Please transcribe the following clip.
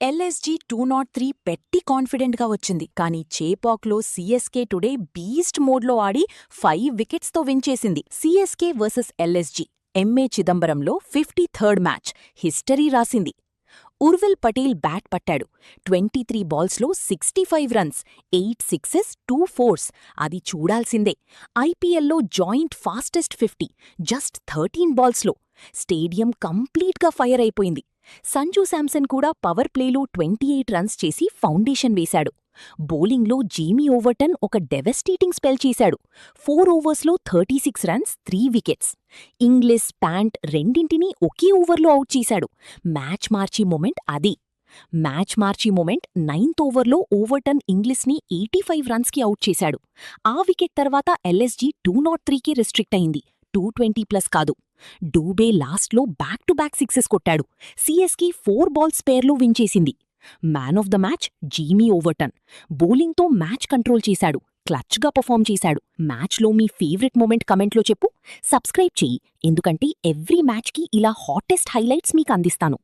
LSG 203 పెట్టి కాన్ఫిడెంట్గా వచ్చింది, కానీ చేపాక్లో సీఎస్కే టుడే బీస్ట్ మోడ్లో ఆడి 5 వికెట్స్తో విన్ చేసింది. సీఎస్కే వర్సెస్ ఎల్ఎస్జీ ఎంఏ చిదంబరంలో 53rd మ్యాచ్ హిస్టరీ రాసింది. ఉర్విల్ పటేల్ బ్యాట్ పట్టాడు. 23 బాల్స్లో 65 రన్స్, 8 సిక్సెస్, 2 ఫోర్స్. అది చూడాల్సిందే. ఐపీఎల్లో జాయింట్ ఫాస్టెస్ట్ 50 జస్ట్ 13 బాల్స్లో. స్టేడియం కంప్లీట్గా ఫైర్ అయిపోయింది. సంజూ శాంసన్ కూడా పవర్ ప్లేలో 28 రన్స్ చేసి ఫౌండేషన్ వేశాడు. బౌలింగ్లో జీమీ ఓవర్టన్ ఒక డెవస్టేటింగ్ స్పెల్ చేశాడు. 4 ఓవర్స్లో 36 రన్స్, 3 వికెట్స్. ఇంగ్లిస్, ప్యాంట్ రెండింటినీ ఒకే ఓవర్లో అవుట్ చేశాడు. మ్యాచ్ మార్చి మొమెంట్ అది. మ్యాచ్ మార్చి మొమెంట్ 9th ఓవర్లో ఓవర్టన్ ఇంగ్లిస్ని 85 రన్స్కి అవుట్ చేశాడు. ఆ వికెట్ తర్వాత ఎల్ఎస్జీ 203కి రిస్ట్రిక్ట్ అయింది, 220+ కాదు. డూబే లాస్ట్లో బ్యాక్ టు బ్యాక్ సిక్సెస్ కొట్టాడు. సీఎస్కే 4 బాల్స్ స్పేర్లో విన్ చేసింది. Man of the match Jamie Overton. బౌలింగ్తో మ్యాచ్ కంట్రోల్ చేశాడు, క్లచ్గా పర్ఫామ్ చేశాడు. మ్యాచ్లో మీ ఫేవరెట్ మూమెంట్ కమెంట్లో చెప్పు. సబ్స్క్రైబ్ చెయ్యి, ఎందుకంటే ఎవ్రీ మ్యాచ్కి ఇలా హాటెస్ట్ హైలైట్స్ మీకు అందిస్తాను.